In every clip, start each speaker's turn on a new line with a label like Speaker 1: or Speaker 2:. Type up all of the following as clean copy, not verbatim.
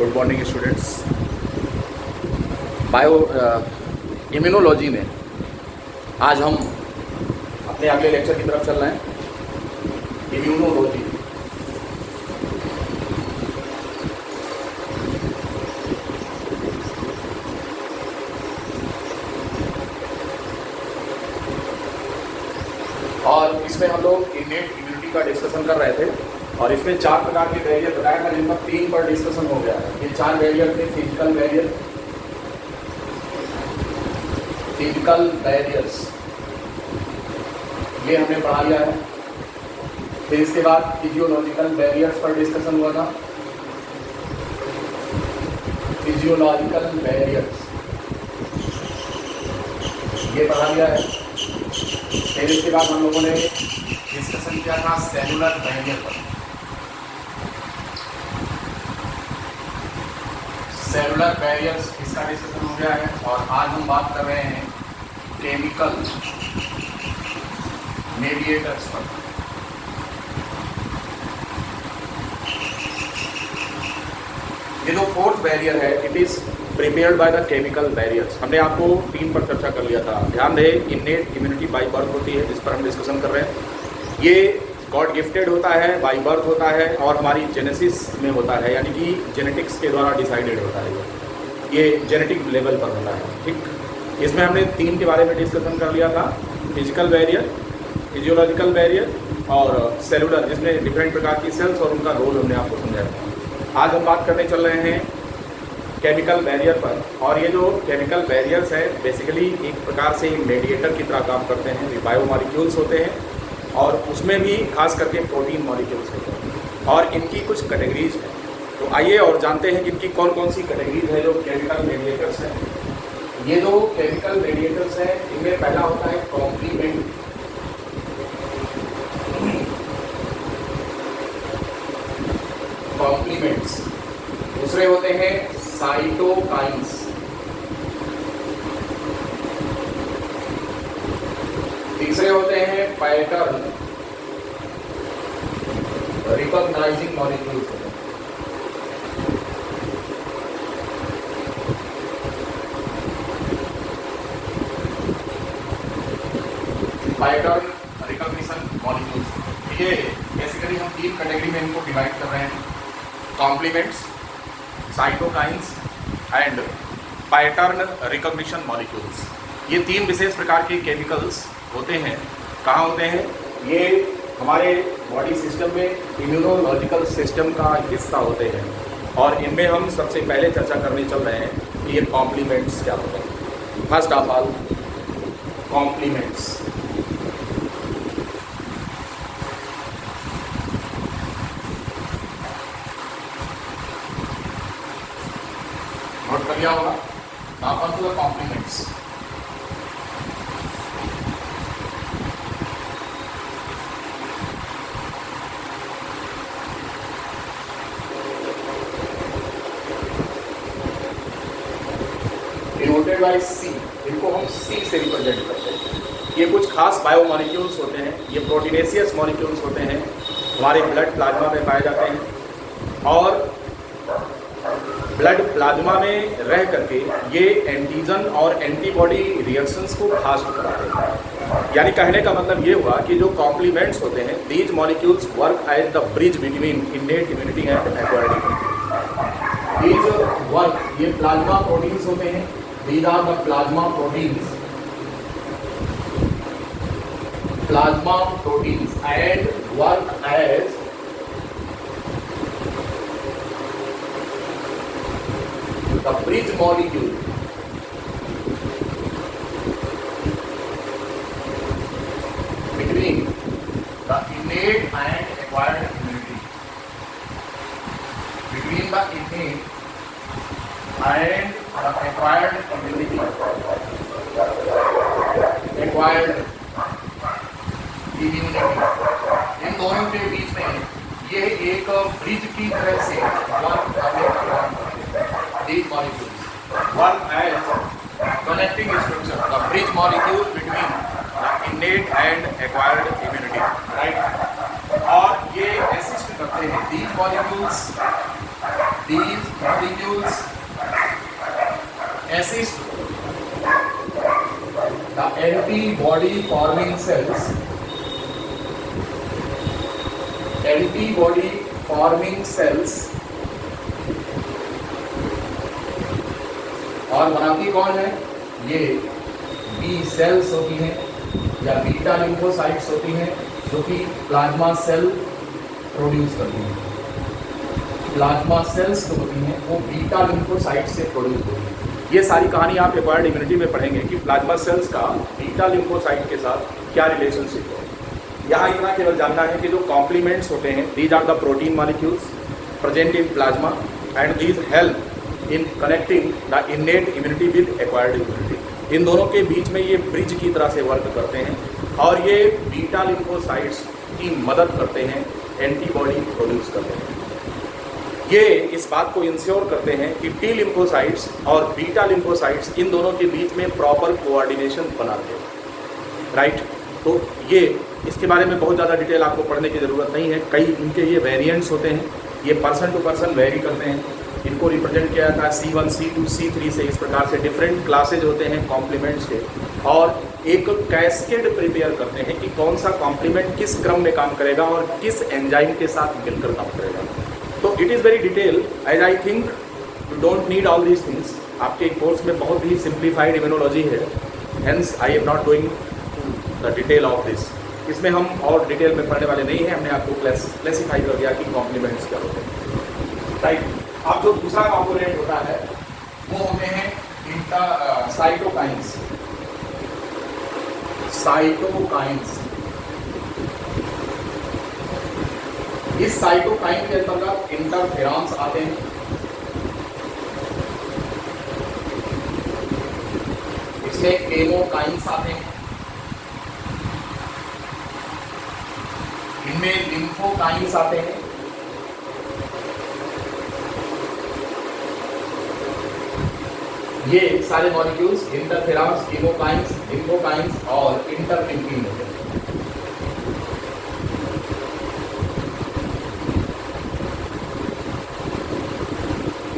Speaker 1: Good morning students. Bio immunology में आज हम अपने अगले लेक्चर की तरफ चल रहे हैं। इम्यूनोलॉजी और इसमें हम लोग इनेट इम्यूनिटी का डिस्कशन कर रहे थे और इसमें 4 प्रकार के बैरियर बताया था, जिनका 3 पर डिस्कशन हो गया है। ये 4 बैरियर थे। फिजिकल बैरियर्स ये हमने पढ़ा लिया है। फिर इसके बाद फिजियोलॉजिकल बैरियर्स पर डिस्कशन हुआ था। फिजियोलॉजिकल बैरियर्स ये पढ़ा लिया है। फिर इसके बाद हम लोगों ने डिस्कशन किया था सेलुलर बैरियर पर। सेलुलर बैरियर्स इसका डिस्कशन हो गया है और आज हम बात कर रहे हैं केमिकल मेडिएटर्स पर। ये जो 4th बैरियर है, it is prepared by the chemical barriers. हमने आपको 3 पर चर्चा कर लिया था। ध्यान दें, इनेट इम्यूनिटी बाय बर्थ होती है, जिस पर हम डिस्कशन कर रहे हैं। ये गॉड गिफ्टेड होता है, बाई बर्थ होता है और हमारी जेनेसिस में होता है, यानी कि जेनेटिक्स के द्वारा डिसाइडेड होता है। ये जेनेटिक लेवल पर होता है। ठीक, इसमें हमने 3 के बारे में डिस्कशन कर लिया था। फिजिकल बैरियर, फिजियोलॉजिकल बैरियर और सेलुलर, जिसमें डिफरेंट प्रकार की सेल्स और उनका रोल हमने आपको समझाया। आज हम बात करने चल रहे हैं केमिकल बैरियर पर। और ये जो केमिकल बैरियर्स है, बेसिकली एक प्रकार से मेडिएटर की तरह काम करते हैं। ये बायोमॉलिक्यूल्स होते हैं और उसमें भी खास करके प्रोटीन मॉलिक्यूल्स होते हैं और इनकी कुछ कैटेगरीज हैं। तो आइए और जानते हैं कि इनकी कौन कौन सी कैटेगरीज है जो केमिकल मेडिएटर्स हैं। ये जो केमिकल मेडिएटर्स हैं, इनमें पहला होता है कॉम्प्लीमेंट। कॉम्प्लीमेंट्स। दूसरे होते हैं साइटोकाइन्स। तीसरे होते हैं pattern recognising molecules. Pattern recognition molecules, ये बेसिकली हम 3 कैटेगरी में इनको डिवाइड कर रहे हैं। Complements, cytokines and pattern recognition molecules. ये 3 विशेष प्रकार के केमिकल्स होते हैं। कहाँ होते हैं? ये हमारे बॉडी सिस्टम में इम्यूनोलॉजिकल सिस्टम का हिस्सा होते हैं और इनमें हम सबसे पहले चर्चा करने चल रहे हैं कि ये कॉम्प्लीमेंट्स क्या होते हैं। First of all, complements. Note कर लिया होगा, कॉम्प्लीमेंट्स। डिनोटेड बाय सी, इनको हम सी से रिप्रेजेंट करते हैं। ये कुछ खास बायोमॉलिक्यूल्स होते हैं। ये प्रोटीनेशियस मॉलिक्यूल्स होते हैं, हमारे ब्लड प्लाज्मा में पाए जाते हैं और ब्लड प्लाज्मा में रह करके ये एंटीजन और एंटीबॉडी रिएक्शंस को फास्ट कराते हैं। यानी कहने का मतलब ये हुआ कि जो कॉम्प्लीमेंट्स होते हैं, these molecules work as the bridge between innate immunity and acquired immunity. These work, ये प्लाज्मा प्रोटीन्स होते हैं। These are the plasma proteins. Plasma proteins and work as the bridge molecule between the innate and acquired immunity. Between the innate and the acquired immunity, इन दोनों के बीच में ये एक bridge की तरह से वर्क करने का काम करते हैं। These molecules work as connecting structure, the bridge molecule between the innate and acquired immunity, right? और ये असिस्ट करते हैं, these molecules these molecules assist the antibody forming cells और बनाती कौन है? ये बी सेल्स होती हैं या बीटा लिम्फोसाइट्स होती हैं जो कि प्लाज्मा सेल प्रोड्यूस करती हैं। प्लाज्मा सेल्स जो होती हैं वो बीटा लिम्फोसाइट से प्रोड्यूस होती हैं। ये सारी कहानी आप एक्वायर्ड इम्यूनिटी में पढ़ेंगे कि प्लाज्मा सेल्स का बीटा लिम्फोसाइट के साथ क्या रिलेशनशिप है। यहाँ इतना केवल जानना है कि जो कॉम्प्लीमेंट्स होते हैं, these are the protein molecules present in plasma and these help in connecting the innate immunity with acquired immunity. इन दोनों के बीच में ये ब्रिज की तरह से वर्क करते हैं और ये बीटा लिम्फोसाइट्स की मदद करते हैं एंटीबॉडी प्रोड्यूस करते हैं। ये इस बात को इंश्योर करते हैं कि टी लिम्फोसाइट्स और बीटा लिम्फोसाइट्स इन दोनों के बीच में प्रॉपर कोऑर्डिनेशन बनाते हैं, राइट। तो ये इसके बारे में बहुत ज़्यादा डिटेल आपको पढ़ने की ज़रूरत नहीं है। कई इनके ये वेरिएंट्स होते हैं, ये पर्सन टू पर्सन वेरी करते हैं। इनको रिप्रेजेंट किया जाता है C1, C2, C3 से। इस प्रकार से डिफरेंट क्लासेज होते हैं कॉम्प्लीमेंट्स के और एक कैस्केड प्रिपेयर करते हैं कि कौन सा कॉम्प्लीमेंट किस क्रम में काम करेगा और किस एंजाइम के साथ मिलकर काम करेगा। तो it is very detail, as I think you don't need all these things. आपके कोर्स में बहुत ही सिंप्लीफाइड इम्यूनोलॉजी है, hence I am not going the detail of this. इसमें हम और डिटेल में पढ़ने वाले नहीं हैं। हमने आपको क्लासिफाई कर दिया कि कॉम्प्लीमेंट्स क्या होते हैं, राइट। अब जो दूसरा कॉम्पोनेंट होता है वो होते हैं साइटोकाइंस। इस साइटोकाइन के अंतर्गत इंटरफेरॉन्स आते हैं। इसमें केमोकाइंस आते हैं। इनमें लिम्फोकाइंस आते हैं। ये सारे मॉलिक्यूल्स इंटरफेरॉन्स, केमोकाइंस, लिम्फोकाइंस और इंटरलिंकिंग होते हैं।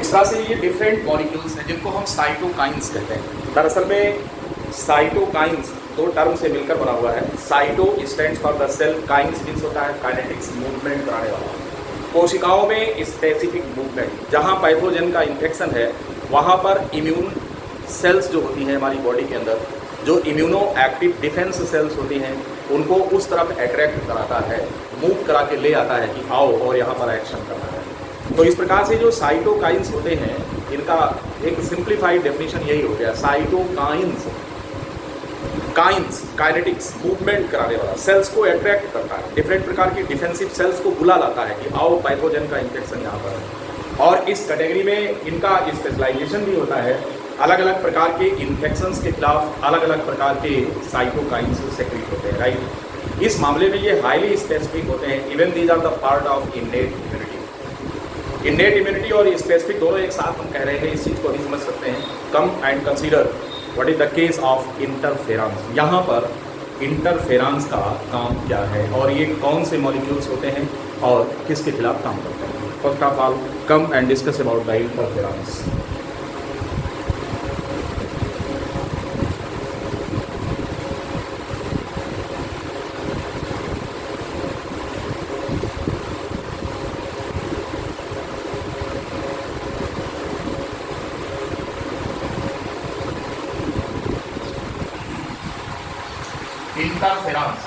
Speaker 1: इस तरह से ये डिफरेंट मॉलिक्यूल्स हैं जिनको हम साइटोकाइंस कहते हैं। दरअसल में साइटोकाइंस दो टर्म से मिलकर बना हुआ है। Cyto stands for the cell, kines means होता है काइनेटिक्स, मूवमेंट कराने वाला। कोशिकाओं में स्पेसिफिक मूवमेंट, जहाँ पैथोजन का इन्फेक्शन है वहाँ पर इम्यून सेल्स जो होती हैं हमारी बॉडी के अंदर, जो इम्यूनो एक्टिव डिफेंस सेल्स होती हैं, उनको उस तरफ अट्रैक्ट कराता है, मूव करा के ले आता है कि आओ और यहाँ पर एक्शन करना है। तो इस प्रकार से जो साइटोकाइंस होते हैं, इनका एक सिंप्लीफाइड डेफिनेशन यही हो गया। साइटोकाइंस, काइंस काइनेटिक्स, मूवमेंट कराने वाला, सेल्स को अट्रैक्ट करता है, डिफरेंट प्रकार की डिफेंसिव सेल्स को बुला लाता है कि आओ पैथोजन का इन्फेक्शन यहाँ पर है। और इस कैटेगरी में इनका स्पेशलाइजेशन भी होता है। अलग अलग प्रकार के इन्फेक्शंस के खिलाफ अलग अलग प्रकार के साइटोकाइंस सेक्रेट होते हैं, राइट। इस मामले में ये हाईली स्पेसिफिक होते हैं। Even these are the part of innate immunity. Innate immunity और स्पेसिफिक दोनों एक साथ हम कह रहे हैं, इस चीज़ को भी समझ सकते हैं। Come and consider what is the case of interference. यहाँ पर इंटरफेरेंस का काम क्या है और ये कौन से मॉलिक्यूल्स होते हैं और किसके खिलाफ काम करते हैं। First of all come and discuss about the interference. Interference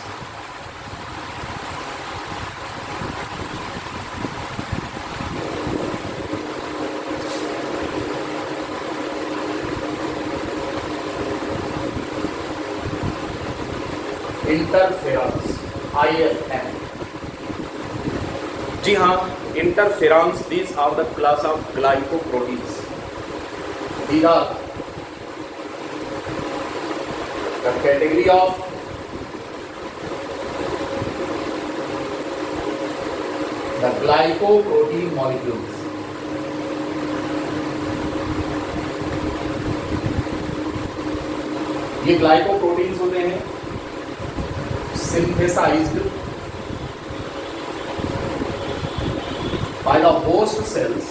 Speaker 1: interference IFN। जी हाँ, interference, these are the class of glycoproteins. These are the category of the glycoprotein molecules। ये ग्लाइकोप्रोटीन्स होते हैं synthesized by the host cells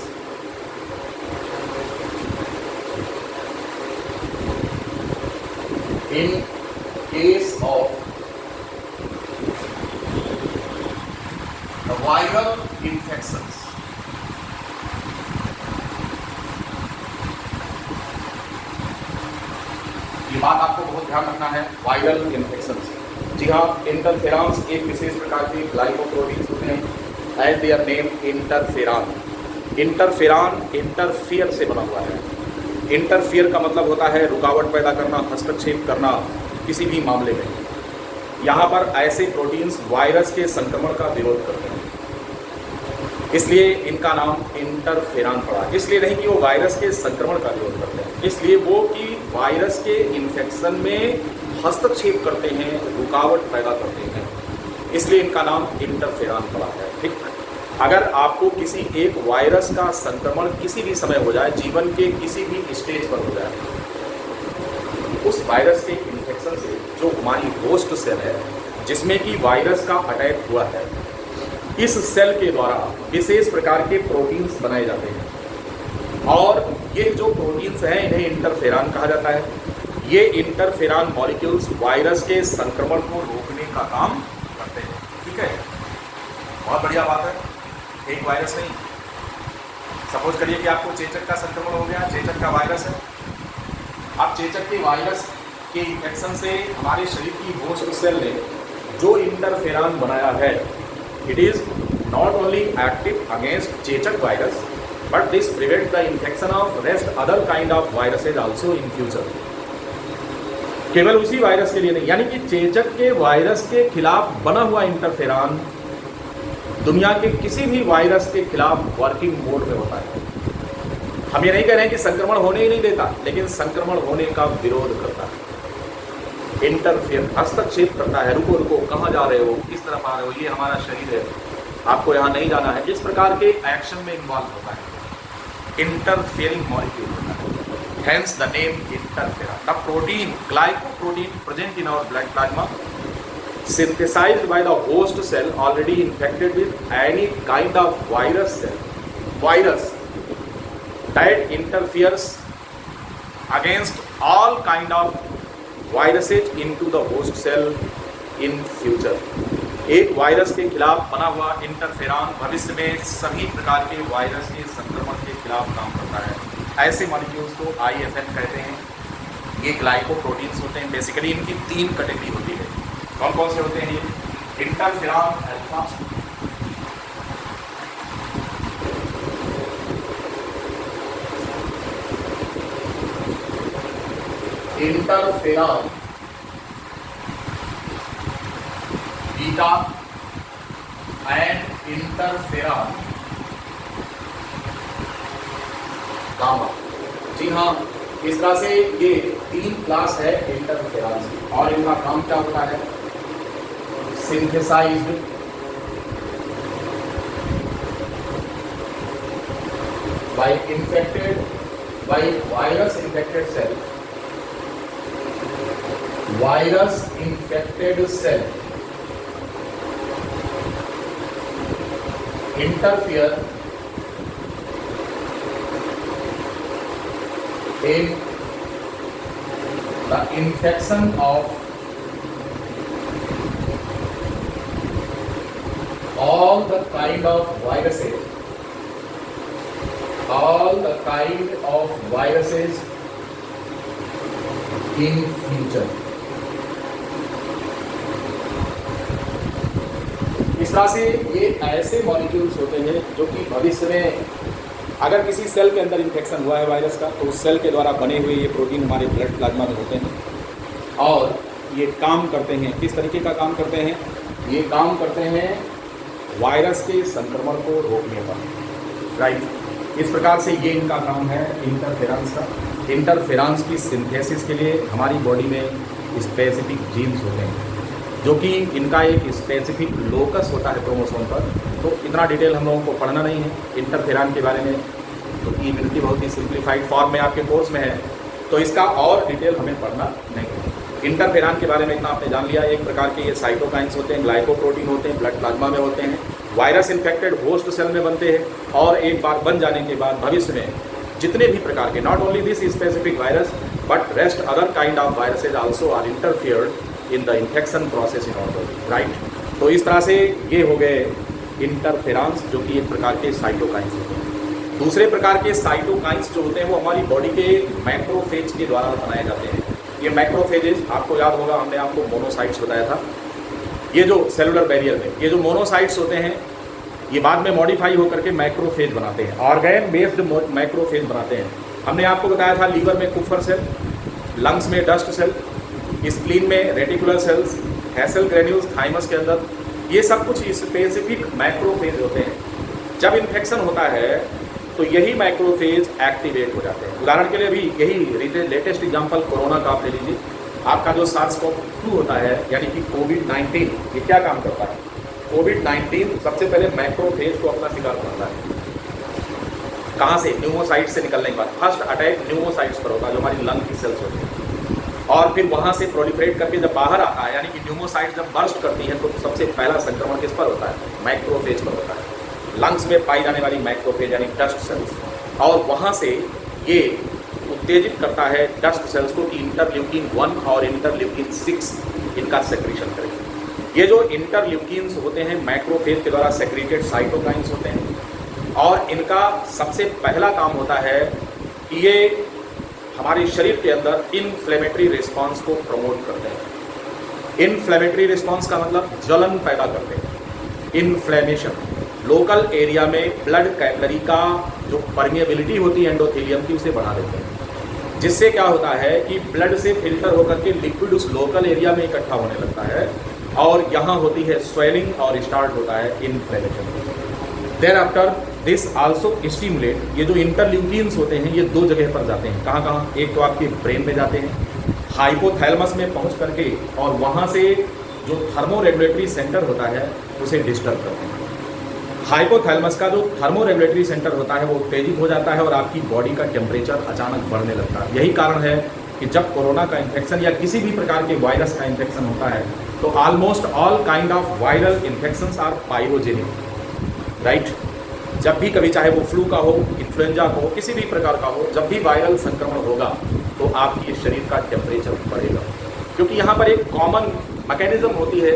Speaker 1: In case of the viral infections, ये बात आपको बहुत ध्यान रखना है, वायरल इन्फेक्शंस। जी हाँ, इंटरफेरॉन्स एक विशेष प्रकार के ग्लाइकोप्रोटीन्स होते हैं, as their name interferon. Interferon interfere से बना हुआ है। इंटरफियर का मतलब होता है रुकावट पैदा करना, हस्तक्षेप करना किसी भी मामले में। यहाँ पर ऐसे प्रोटीन्स वायरस के संक्रमण का विरोध करते हैं, इसलिए इनका नाम इंटरफेरॉन पड़ा। इसलिए नहीं कि वो वायरस के संक्रमण का विरोध करते हैं, इसलिए वो कि वायरस के इन्फेक्शन में हस्तक्षेप करते हैं, रुकावट पैदा करते हैं, इसलिए इनका नाम इंटरफेरॉन पड़ा है। ठीक, अगर आपको किसी एक वायरस का संक्रमण किसी भी समय हो जाए, जीवन के किसी भी स्टेज पर हो जाए, उस वायरस के इन्फेक्शन से जो हमारी होस्ट सेल है जिसमें कि वायरस का अटैक हुआ है, इस सेल के द्वारा विशेष प्रकार के प्रोटीन्स बनाए जाते हैं और ये जो प्रोटीन्स हैं इन्हें इंटरफेरॉन कहा जाता है। ये इंटरफेरॉन मॉलिक्यूल्स वायरस के संक्रमण को रोकने का काम करते हैं। ठीक है, बहुत बढ़िया बात है। एक वायरस नहीं, सपोज करिए कि आपको चेचक का संक्रमण हो गया, चेचक का वायरस है। अब चेचक के वायरस के इन्फेक्शन से हमारे शरीर की होस्ट सेल ने जो इंटरफेरॉन बनाया है, it is not only active against चेचक virus but this prevent the infection of rest other kind of viruses also in future. केवल उसी वायरस के लिए नहीं, यानी कि चेचक के वायरस के खिलाफ बना हुआ इंटरफेरॉन दुनिया के किसी भी वायरस के खिलाफ वर्किंग मोड में होता है। हम ये नहीं कह रहे हैं कि संक्रमण होने ही नहीं देता, लेकिन संक्रमण होने का विरोध करता है, इंटरफेयर, हस्तक्षेप करता है। रुको रुको, कहाँ जा रहे हो, किस तरफ आ रहे हो, ये हमारा शरीर है, आपको यहाँ नहीं जाना है, इस प्रकार के एक्शन में इन्वॉल्व होता है, इंटरफेयरिंग मॉलिक्यूल होता है। Hence the name interferon. The protein, glycoprotein present in our blood plasma, synthesized by the host cell already infected with any kind of virus that interferes against all kind of viruses into the host cell in future. एक virus के खिलाफ बना हुआ interferon भविष्य में सभी प्रकार के वायरस के संक्रमण के खिलाफ काम करता है। ऐसे मॉलिक्यूल्स को IFN कहते हैं। ये ग्लाइकोप्रोटीन्स होते हैं। बेसिकली इनकी 3 कैटेगरी होती है। कौन कौन से होते हैं ये? Interferon alpha, interferon beta and interferon gamma. जी हाँ, इस तरह से ये 3 क्लास है इंटरफेरॉन्स की और इनका काम क्या होता है? Synthesised by virus infected cell, interfere in the infection of all the kind of viruses in future. इस तरह से ये ऐसे मॉलिक्यूल्स होते हैं जो कि भविष्य में अगर किसी सेल के अंदर इन्फेक्शन हुआ है वायरस का, तो उस सेल के द्वारा बने हुए ये प्रोटीन हमारे ब्लड प्लाज्मा में होते हैं और ये काम करते हैं। किस तरीके का काम करते हैं? ये काम करते हैं वायरस के संक्रमण को रोकने पर, राइट। इस प्रकार से ये इनका काम है इंटरफेरॉन्स का। इंटरफेरॉन्स की सिंथेसिस के लिए हमारी बॉडी में स्पेसिफिक जीन्स होते हैं जो कि इनका एक स्पेसिफिक लोकस होता है क्रोमोसोम पर। तो इतना डिटेल हम लोगों को पढ़ना नहीं है इंटरफेरॉन के बारे में, तो इम्यूनिटी बहुत ही सिंप्लीफाइड फॉर्म में आपके कोर्स में है, तो इसका और डिटेल हमें पढ़ना नहीं है। इंटरफेरॉन के बारे में इतना आपने जान लिया। एक प्रकार के ये साइटोकाइंस होते हैं, ग्लाइकोप्रोटीन होते हैं, ब्लड प्लाज्मा में होते हैं, वायरस इन्फेक्टेड होस्ट सेल में बनते हैं और एक बार बन जाने के बाद भविष्य में जितने भी प्रकार के, not only this specific virus, but rest other kind of viruses also are interfered in the infection process in our body, right? तो इस तरह से ये हो गए इंटरफेरेंस, जो कि एक प्रकार के साइटोकाइंस होते हैं। दूसरे प्रकार के साइटोकाइंस जो होते हैं वो हमारी बॉडी के मैक्रोफेज के द्वारा बनाए जाते हैं। ये मैक्रोफेजेस आपको याद होगा, हमने आपको मोनोसाइट्स बताया था। ये जो सेलुलर बैरियर में ये जो मोनोसाइट्स होते हैं ये बाद में मॉडिफाई होकर के मैक्रोफेज बनाते हैं, ऑर्गेन बेस्ड मैक्रोफेज बनाते हैं। हमने आपको बताया था लीवर में कुफर सेल, लंग्स में डस्ट सेल, स्प्लीन में reticular cells, hassle granules thymus के अंदर, ये सब कुछ स्पेसिफिक मैक्रोफेज होते हैं। जब इन्फेक्शन होता है तो यही मैक्रोफेज एक्टिवेट हो जाते हैं। उदाहरण के लिए अभी यही लेटेस्ट एग्जांपल कोरोना का आप ले लीजिए। आपका जो SARS-CoV-2 होता है यानी कि कोविड-19, ये क्या काम करता है? कोविड-19 सबसे पहले मैक्रोफेज को अपना शिकार बनाता है। कहाँ से? न्यूमोसाइट से निकलने के बाद फर्स्ट अटैक न्यूमोसाइट्स पर होता है, जो हमारी लंग की सेल्स होती हैं, और फिर वहाँ से प्रोलिफरेट करके जब बाहर आता है, यानी कि न्यूमोसाइट्स जब बर्स्ट करती हैं तो सबसे पहला संक्रमण किस पर होता है? मैक्रोफेज पर होता है। लंग्स में पाई जाने वाली मैक्रोफेज यानी डस्ट सेल्स, और वहाँ से ये उत्तेजित करता है डस्ट सेल्स को कि इंटरल्यूकिन 1 और इंटरल्यूकिन 6 इनका सेक्रेशन करें। ये जो इंटरल्यूकिन्स होते हैं मैक्रोफेज के द्वारा सेक्रेटेड साइटोकाइंस होते हैं, और इनका सबसे पहला काम होता है कि ये हमारे शरीर के अंदर इन्फ्लेमेटरी रिस्पांस को प्रमोट करते हैं। इन्फ्लेमेटरी रिस्पांस का मतलब जलन पैदा करते हैं। इन्फ्लेमेशन, लोकल एरिया में ब्लड कैपिलरी का जो परमिएबिलिटी होती है एंडोथेलियम की, उसे बढ़ा देते हैं, जिससे क्या होता है कि ब्लड से फिल्टर होकर के लिक्विड उस लोकल एरिया में इकट्ठा होने लगता है, और यहाँ होती है स्वेलिंग और स्टार्ट होता है inflammation. Thereafter this also stimulate, ये जो इंटरल्यूकिन्स होते हैं ये 2 जगह पर जाते हैं। कहाँ कहाँ? एक तो आपके ब्रेन में जाते हैं, हाइपोथैलेमस में पहुँच करके, और वहाँ से जो थर्मो रेगुलेटरी सेंटर होता है उसे डिस्टर्ब करते हैं। हाइपोथैलेमस का जो थर्मो रेगुलेटरी सेंटर होता है वो उत्तेजित हो जाता है और आपकी बॉडी का टेम्परेचर अचानक बढ़ने लगता है। यही कारण है कि जब कोरोना का इन्फेक्शन या किसी भी प्रकार के वायरस का इन्फेक्शन होता है तो almost all kind of viral infections are pyrogenic, right? जब भी कभी, चाहे वो फ्लू का हो, इन्फ्लुएंजा का हो, किसी भी प्रकार का हो, जब भी वायरल संक्रमण होगा तो आपके शरीर का टेम्परेचर बढ़ेगा, क्योंकि यहाँ पर एक कॉमन मैकेनिज्म होती है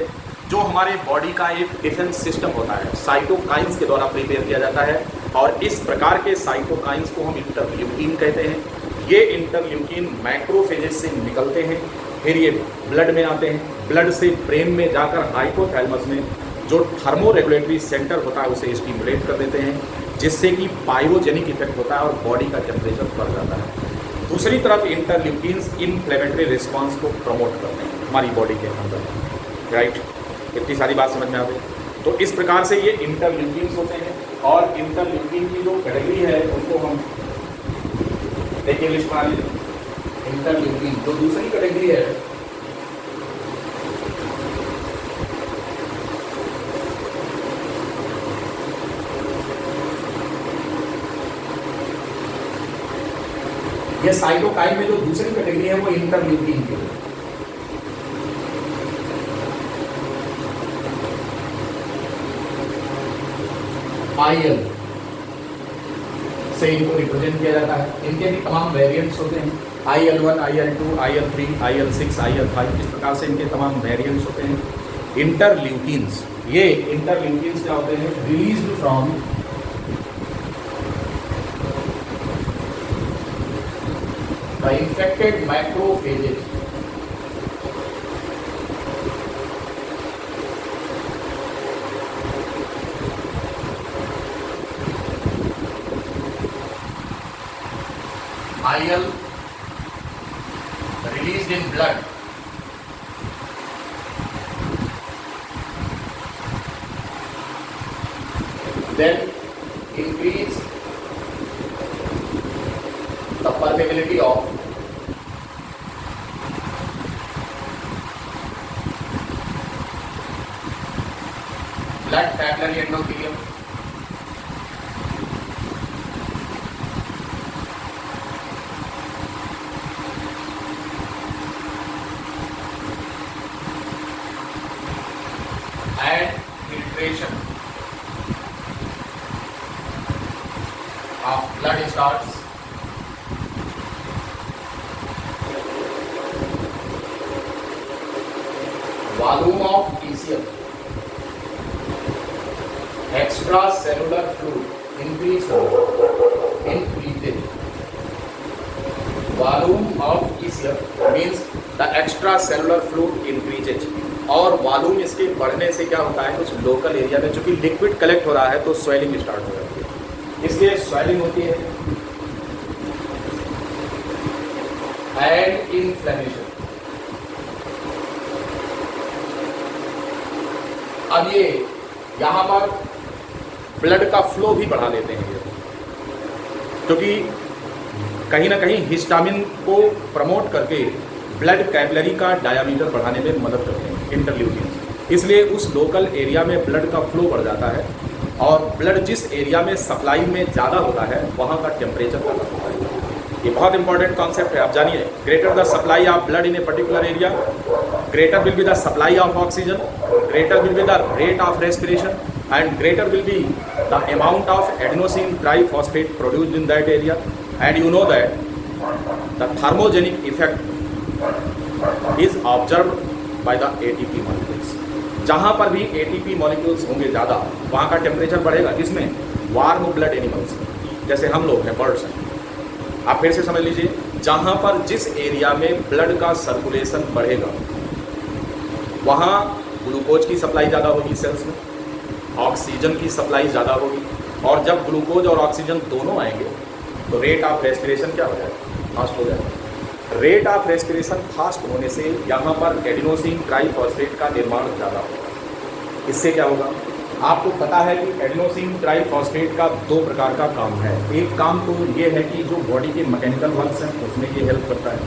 Speaker 1: जो हमारे बॉडी का एक डिफेंस सिस्टम होता है, साइटोकाइंस के द्वारा प्रिपेयर किया जाता है, और इस प्रकार के साइटोकाइंस को हम इंटरल्यूकिन कहते हैं। ये इंटरल्यूकिन मैक्रोफेजेस से निकलते हैं, फिर ये ब्लड में आते हैं, ब्लड से ब्रेन में जाकर हाइपोथैलेमस में जो थर्मो रेगुलेटरी सेंटर होता है उसे स्टिमुलेट कर देते हैं, जिससे कि पाइरोजेनिक इफेक्ट होता है और बॉडी का टेम्परेचर बढ़ जाता है। दूसरी तरफ इंटरल्यूकिन्स इन्फ्लेमेटरी रिस्पांस को प्रमोट करते हैं हमारी बॉडी के अंदर, राइट? इतनी सारी बात समझ में आ गई। तो इस प्रकार से ये इंटरल्यूकिन्स होते हैं, और इंटरल्यूकिन की जो कैटेगरी है उनको हम देखिए इंग्लिश में आ लीजिए। इंटरल्यूकिन जो दूसरी कैटेगरी है, ये साइटोकाइन में जो दूसरी कैटेगरी है वो इंटरल्यूकिन की है। IL से इनको रिप्रेजेंट किया जाता है। इनके भी तमाम वेरिएंट्स होते हैं, IL1, IL2, IL3, IL6, IL5, इस प्रकार से इनके तमाम वेरिएंट्स होते हैं। इंटरल्यूकिन्स, ये इंटरल्यूकिन्स क्या होते हैं? Released from the infected macrophages, IL released in blood then increase the permeability of blood capillary endothelium, and filtration of blood starts volume of ECF, extra cellular fluid increase volume of ECF means the extra cellular fluid increases. और volume इसके बढ़ने से क्या होता है, कुछ local area में चूंकि लिक्विड कलेक्ट हो रहा है तो स्वेलिंग स्टार्ट हो जाती है, इसलिए स्वेलिंग होती है एंड इन्फ्लेमेशन। अब ये यहां पर ब्लड का फ्लो भी बढ़ा देते हैं, क्योंकि कहीं ना कहीं हिस्टामिन को प्रमोट करके ब्लड कैपिलरी का डायामीटर बढ़ाने में मदद करते हैं इंटरल्यूकिन, इसलिए उस लोकल एरिया में ब्लड का फ्लो बढ़ जाता है और ब्लड जिस एरिया में सप्लाई में ज़्यादा होता है वहाँ का टेम्परेचर ज़्यादा होता है। ये बहुत इंपॉर्टेंट कॉन्सेप्ट है, आप जानिए। Greater the supply of blood in a particular area, greater will be the supply of oxygen, greater will be the rate of respiration and greater will be the amount of adenosine triphosphate produced in that area, and you know that the thermogenic effect is observed by the ATP molecules। जहाँ पर भी ATP molecules होंगे ज़्यादा वहाँ का temperature बढ़ेगा, किसमें, warm blood animals, जैसे हम लोग हैं, बर्ड्स हैं। आप फिर से समझ लीजिए, जहाँ पर जिस एरिया में ब्लड का सर्कुलेशन बढ़ेगा वहाँ ग्लूकोज की सप्लाई ज़्यादा होगी सेल्स में, ऑक्सीजन की सप्लाई ज़्यादा होगी, और जब ग्लूकोज और ऑक्सीजन दोनों आएंगे तो रेट ऑफ रेस्पिरेशन क्या हो जाएगा, फास्ट हो जाएगा। रेट ऑफ रेस्पिरेशन फास्ट होने से यहाँ पर एडिनोसिन ट्राइफॉस्फेट का निर्माण ज़्यादा होगा। इससे क्या होगा, आपको पता है कि एडिनोसिन ट्राइफॉस्फेट का दो प्रकार का काम है। एक काम तो ये है कि जो बॉडी के मैकेनिकल वर्क्स हैं उसमें ये हेल्प करता है,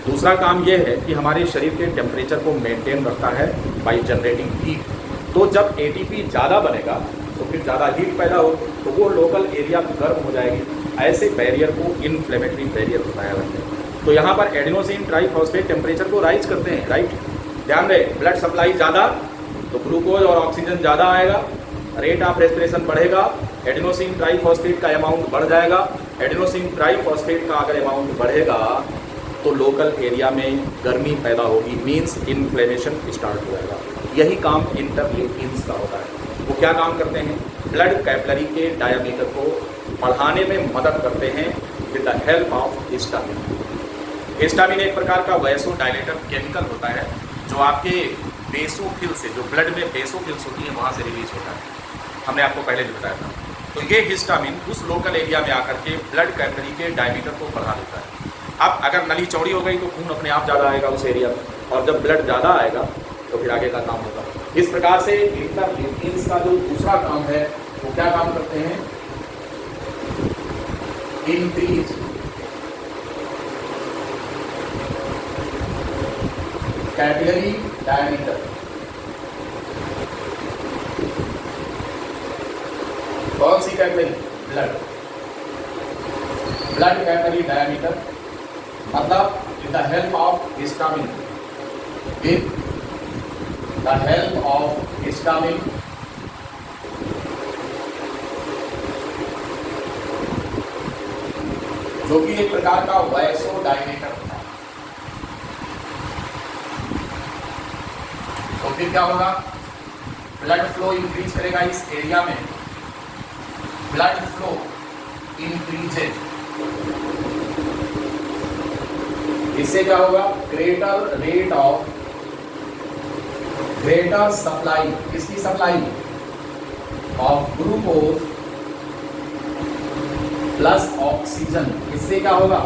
Speaker 1: दूसरा काम ये है कि हमारे शरीर के टेम्परेचर को मेंटेन रखता है बाई जनरेटिंग हीट। तो जब ATP ज़्यादा बनेगा तो फिर ज़्यादा हीट पैदा हो तो वो लोकल एरिया गर्म हो जाएगी, ऐसे बैरियर को इन्फ्लेमेटरी बैरियर बताया जाता है। तो यहाँ पर एडिनोसिन ट्राइफॉस्फेट टेम्परेचर को राइज करते हैं, राइट। ध्यान दें, ब्लड सप्लाई ज़्यादा तो ग्लूकोज और ऑक्सीजन ज़्यादा आएगा, रेट ऑफ रेस्पिरेशन बढ़ेगा, एडिनोसिन ट्राइफॉस्फेट का अमाउंट बढ़ जाएगा। एडिनोसिन ट्राइफॉस्फेट का अगर अमाउंट बढ़ेगा तो लोकल एरिया में गर्मी पैदा होगी, मीन्स इन्फ्लेमेशन स्टार्ट हो जाएगा। यही काम इंटरल्यूकिन्स का होता है। वो क्या काम करते हैं, ब्लड कैपिलरी के डायामीटर को बढ़ाने में मदद करते हैं with the help of histamine. Histamine एक प्रकार का वैसोडायलेटर केमिकल होता है जो आपके बेसोफिल से, जो ब्लड में बेसोफिल्स होती हैं वहाँ से रिलीज होता है, हमने आपको पहले भी बताया था। तो ये हिस्टामिन उस लोकल एरिया में आकर के ब्लड कैपिलरी के डायमीटर को बढ़ा देता है। अब अगर नली चौड़ी हो गई तो खून अपने आप ज़्यादा आएगा उस एरिया में, और जब ब्लड ज़्यादा आएगा तो फिर आगे का काम होगा। इस प्रकार से इंटरल्यूकिन्स का जो दूसरा काम है वो क्या काम करते हैं, इंक्रीज कैपिलरी डायमीटर। कौन सी कैपिलरी, ब्लड कैपिलरी डायमीटर, मतलब with the help of histamine, with the help of histamine जो कि एक प्रकार का वैसोडायलेटर होता है। तो फिर क्या होगा, ब्लड फ्लो इंक्रीज करेगा इस एरिया में, ब्लड फ्लो इंक्रीजेज, इससे क्या होगा, ग्रेटर सप्लाई, किसकी supply, of glucose plus oxygen. इससे क्या होगा,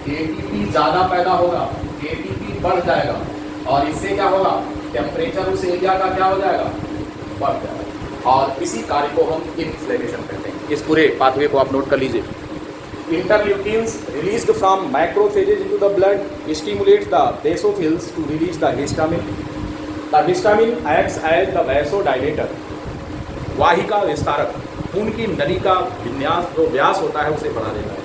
Speaker 1: ATP ज्यादा पैदा होगा, ATP बढ़ जाएगा, और इससे क्या होगा, टेम्परेचर उस एरिया का क्या हो जाएगा, बढ़ जाएगा, और इसी कार्य को हम इन्फ्लेमेशन कहते हैं। इस पूरे पाथवे को आप नोट कर लीजिए। Interleukins released from macrophages into the blood stimulates the basophils to release the histamine. The histamine acts as the vasodilator, वाहिका विस्तारक, खून की नली का विन्यास, जो व्यास होता है उसे बढ़ा देता है।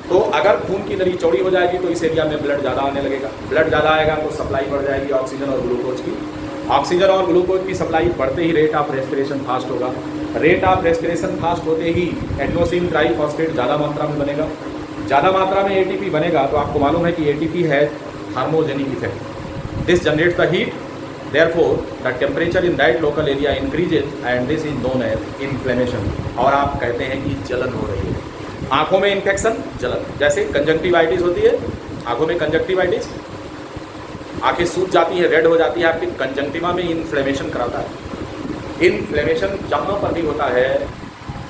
Speaker 1: तो अगर खून की नली चौड़ी हो जाएगी तो इस एरिया में ब्लड ज़्यादा आने लगेगा, ब्लड ज़्यादा आएगा तो सप्लाई बढ़ जाएगी ऑक्सीजन और ग्लूकोज की, ऑक्सीजन और ग्लूकोज की सप्लाई बढ़ते ही रेट ऑफ रेस्पिरेशन फास्ट होगा, रेट ऑफ रेस्पिरेशन फास्ट होते ही एडिनोसिन ट्राइफॉस्फेट ज़्यादा मात्रा में बनेगा, ज़्यादा मात्रा में ATP बनेगा। तो आपको मालूम है कि ATP है thermogenic effect, this generates the heat Therefore, the temperature in that local area increases and this is known as inflammation. और आप कहते हैं कि जलन हो रही है। आंखों में इन्फेक्शन, जलन, जैसे कंजक्टिवाइटिस होती है, आंखों में कंजक्टिवाइटिस, आंखें सूज जाती है, रेड हो जाती है, आपकी कंजक्टिवा में इन्फ्लेमेशन कराता है। इन्फ्लेमेशन जहाँ पर भी होता है,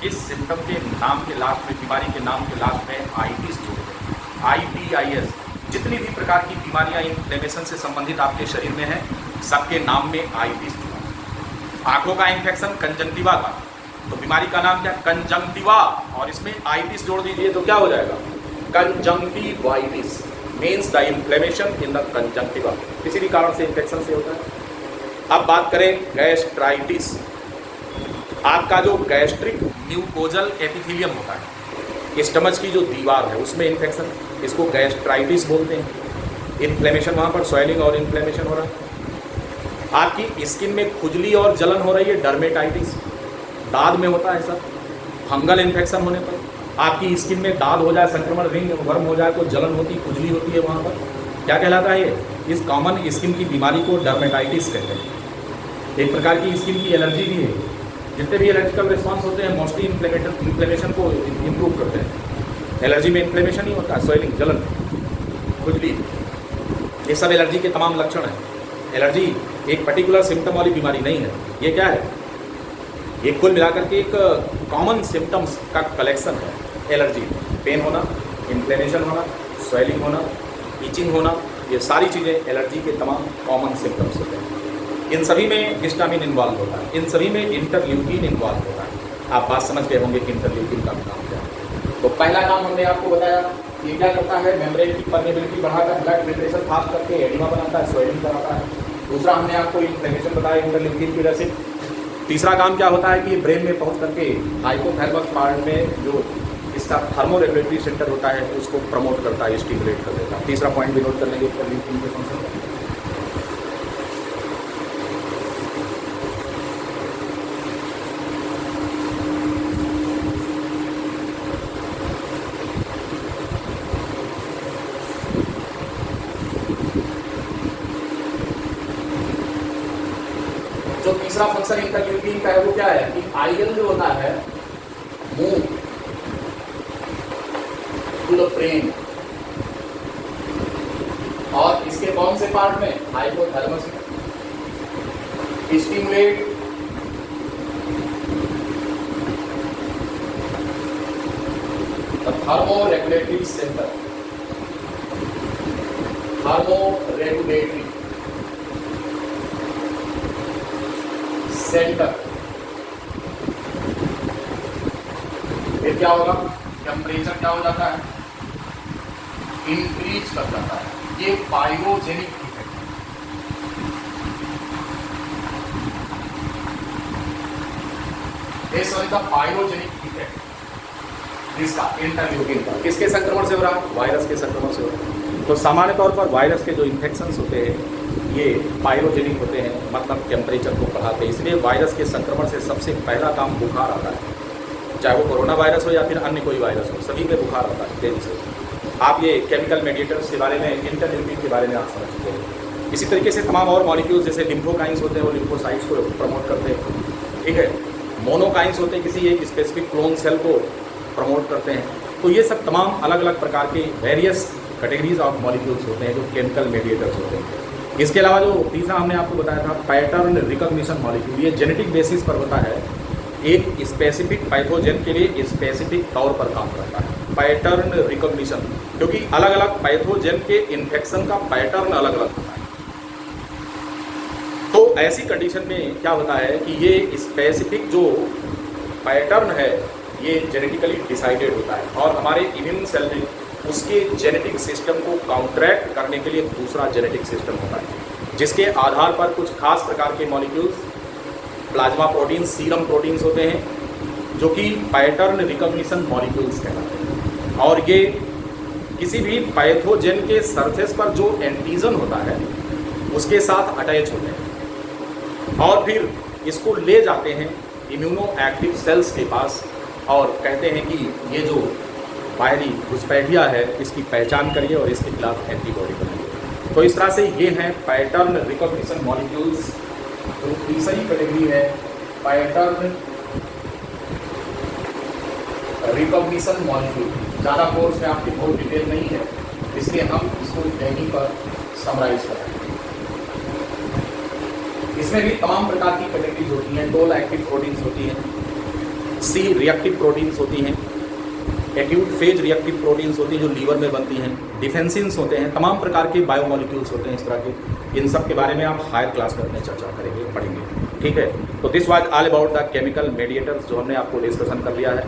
Speaker 1: इस सिम्टम के नाम के लास्ट में, बीमारी के नाम के लास्ट में आइटिस जोड़ते हैं, ITIS। जितनी भी प्रकार की बीमारियां इन्फ्लेमेशन से संबंधित आपके शरीर में हैं, सबके नाम में आइटिस जुड़ा। आंखों का इन्फेक्शन कंजंक्टिवा का, तो बीमारी का नाम क्या? कंजंक्टिवा, और इसमें आइटिस जोड़ दीजिए तो क्या हो जाएगा? Conjunctivitis means the inflammation in the conjunctiva. किसी भी कारण से इन्फेक्शन से होता है। अब बात करें गैस्ट्राइटिस। आपका जो गैस्ट्रिक म्यूकोजल एपिथेलियम होता है, स्टमच की जो दीवार है, उसमें इन्फेक्शन, इसको गैस्ट्राइटिस बोलते हैं। इन्फ्लेमेशन, वहाँ पर स्वेलिंग और इन्फ्लेमेशन हो रहा है। आपकी स्किन में खुजली और जलन हो रही है, डर्मेटाइटिस। दाद में होता है ऐसा, फंगल इन्फेक्शन होने पर आपकी स्किन में दाद हो जाए, संक्रमण रिंग वर्म हो जाए तो जलन होती, खुजली होती है, वहाँ पर क्या कहलाता है ये? इस कॉमन स्किन की बीमारी को डर्मेटाइटिस कहते हैं। एक प्रकार की स्किन की एलर्जी भी है। जितने भी एलर्जिकल रिस्पॉन्स होते हैं मोस्टली इन्फ्लेमेशन को इम्प्रूव करते हैं। एलर्जी में इन्फ्लेमेशन ही होता है, स्वेलिंग, जलन, खुजली, ये सब एलर्जी के तमाम लक्षण हैं। एलर्जी एक पर्टिकुलर सिम्टम वाली बीमारी नहीं है, ये क्या है? ये कुल मिलाकर के एक कॉमन सिम्टम्स का कलेक्शन है। एलर्जी, पेन होना, इन्फ्लेमेशन होना, स्वेलिंग होना, ईचिंग होना, ये सारी चीज़ें एलर्जी के तमाम कॉमन सिम्टम्स होते हैं। इन सभी में हिस्टामिन इन्वॉल्व होता है, इन सभी में इंटरल्यूकिन इन्वॉल्व होता है। आप बात समझ गए होंगे कि इंटरल्यूकिन का काम क्या है। तो पहला काम हमने आपको बताया, ये क्या करता है? मेम्ब्रेन की परमेबिलिटी बढ़ाकर ब्लड फिल्ट्रेशन फास्ट करके एडिमा बनाता है, स्वेलिंग कराता है। दूसरा हमने आपको इन्फ्लेमेशन बताया इंटरल्यूकिन की वजह से। तीसरा काम क्या होता है कि ब्रेन में पहुँच करके हाइपोथैलेमस पार्ट में जो इसका थर्मो रेगुलेटरी सेंटर होता है उसको प्रमोट करता है, स्टिमुलेट कर देता है। तीसरा पॉइंट भी नोट कर लेंगे इंटरल्यूकिन के फंक्शन। जो तीसरा फंक्शन इंटरल्यूकिन का है वो क्या है कि आईएल जो होता है मूव टू द ब्रेन, और इसके कौन से पार्ट में? हाइपोथैलेमस में। Stimulate the thermo regulatory centre, thermo regulatory centre. फिर क्या होगा? टेम्परेचर क्या हो जाता है? इंक्रीज कर जाता है। ये पायरोजेनिक इफेक्ट है। पायरोजेनिक इफेक्ट इसका इंटरल्यूकिन का किसके संक्रमण से हो रहा है? वायरस के संक्रमण से हो रहा है। तो सामान्य तौर पर वायरस के जो इन्फेक्शंस होते हैं ये पायरोजेनिक होते हैं, मतलब टेम्परेचर को बढ़ाते हैं। इसलिए वायरस के संक्रमण से सबसे पहला काम बुखार आता है, चाहे वो कोरोना वायरस हो या फिर अन्य कोई वायरस हो, सभी में बुखार आता है तेजी से। आप ये केमिकल मेडिएटर्स के बारे में, इंटरल्यूकिन के बारे में आप समझ चुके हैं। इसी तरीके से तमाम और मॉलिक्यूल्स जैसे लिम्फोकाइंस होते हैं, वो लिम्फोसाइट्स को प्रमोट करते हैं, ठीक है। मोनोकाइंस होते हैं, किसी एक स्पेसिफिक क्लोन सेल को प्रमोट करते हैं। तो ये सब तमाम अलग अलग प्रकार के वेरियस कैटेगरीज ऑफ मॉलिक्यूल्स होते हैं जो केमिकल मेडिएटर्स होते हैं। इसके अलावा जो तीसरा हमने आपको बताया था पैटर्न रिकॉग्निशन मॉलिक्यूल, ये जेनेटिक बेसिस पर होता है, एक स्पेसिफिक पैथोजन के लिए स्पेसिफिक तौर पर काम करता है। पैटर्न रिकॉग्निशन, क्योंकि अलग अलग पैथोजन के इन्फेक्शन का पैटर्न अलग अलग होता है। तो ऐसी कंडीशन में क्या होता है कि ये स्पेसिफिक जो पैटर्न है ये जेनेटिकली डिसाइडेड होता है, और हमारे इम्यून सेल में उसके जेनेटिक सिस्टम को काउंटरैक्ट करने के लिए दूसरा जेनेटिक सिस्टम होता है, जिसके आधार पर कुछ खास प्रकार के molecules, plasma protein, serum proteins होते हैं जो कि पैटर्न रिकॉग्निशन मॉलिक्यूल्स कहलाते हैं। और ये किसी भी पैथोजन के सरफेस पर जो एंटीजन होता है उसके साथ अटैच होते हैं, और फिर इसको ले जाते हैं इम्यूनो एक्टिव सेल्स के पास, और कहते हैं कि ये जो बाहरी घुसपैठिया है इसकी पहचान करिए और इसके खिलाफ एंटीबॉडी बनाइए। तो इस तरह से ये हैं पैटर्न रिकॉग्निशन मॉलिक्यूल्स। तो तीसरी कैटेगरी है पैटर्न रिकॉग्निशन मॉलिक्यूल। ज़्यादा कोर्स में आपकी बहुत डिटेल नहीं है, इसलिए हम इसको यहीं पर समराइज करें। इसमें भी तमाम प्रकार की कैटेगरीज होती हैं। टोल एक्टिव प्रोटीन्स होती हैं, सी रिएक्टिव प्रोटीन्स होती हैं, एक्यूट फेज रिएक्टिव प्रोटीन्स होती हैं जो लीवर में बनती हैं, डिफेंसिन्स होते हैं, तमाम प्रकार के बायोमोलिक्यूल्स होते हैं इस तरह के। इन सब के बारे में आप हायर क्लास में अपने चर्चा करेंगे, पढ़ेंगे, ठीक है। तो this was all about the chemical mediators, जो हमने आपको डिस्कशन कर लिया है।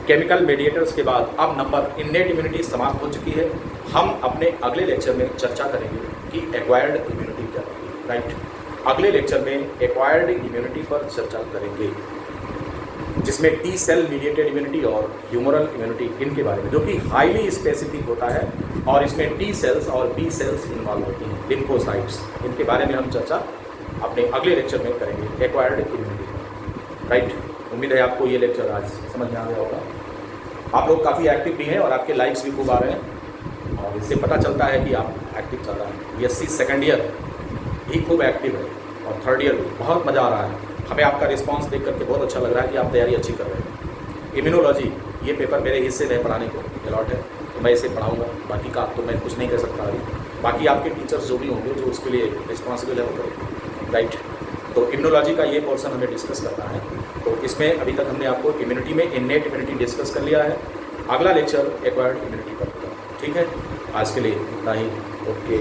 Speaker 1: केमिकल मेडिएटर्स के बाद अब नंबर इननेट इम्यूनिटी समाप्त हो चुकी है। हम अपने अगले लेक्चर में चर्चा करेंगे कि एक्वायर्ड इम्यूनिटी क्या होती है, राइट। अगले लेक्चर में एक्वायर्ड इम्यूनिटी पर चर्चा करेंगे, जिसमें टी सेल मीडिएटेड इम्यूनिटी और ह्यूमरल इम्यूनिटी, इनके बारे में, जो कि हाईली स्पेसिफिक होता है और इसमें टी सेल्स और बी सेल्स इन्वॉल्व होती हैं, लिम्फोसाइट्स। इनके बारे में हम चर्चा अपने अगले लेक्चर में करेंगे, एक्वायर्ड इम्यूनिटी, राइट। उम्मीद है आपको ये लेक्चर आज समझ में आ गया होगा। आप लोग काफ़ी एक्टिव भी हैं और आपके लाइक्स भी खूब आ रहे हैं, और इससे पता चलता है कि आप एक्टिव चल रहा है। BSc सेकेंड ईयर भी खूब एक्टिव है और थर्ड ईयर भी, बहुत मज़ा आ रहा है। हमें आपका रिस्पांस देख करके बहुत अच्छा लग रहा है कि आप तैयारी अच्छी कर रहे हैं। इम्यूनोलॉजी, ये पेपर मेरे हिस्से में पढ़ाने को अलॉट है, तो मैं इसे पढ़ाऊँगा। बाकी का तो मैं कुछ नहीं कर सकता अभी, बाकी आपके टीचर्स जो भी होंगे जो उसके लिए रिस्पॉन्सिबल है वो करेंगे, राइट। तो इम्यूनोलॉजी का ये पोर्शन हमें डिस्कस करना है। तो इसमें अभी तक हमने आपको इम्यूनिटी में इननेट इम्यूनिटी डिस्कस कर लिया है। अगला लेक्चर एक्वायर्ड इम्यूनिटी पर होगा, ठीक है। आज के लिए इतना ही, ओके।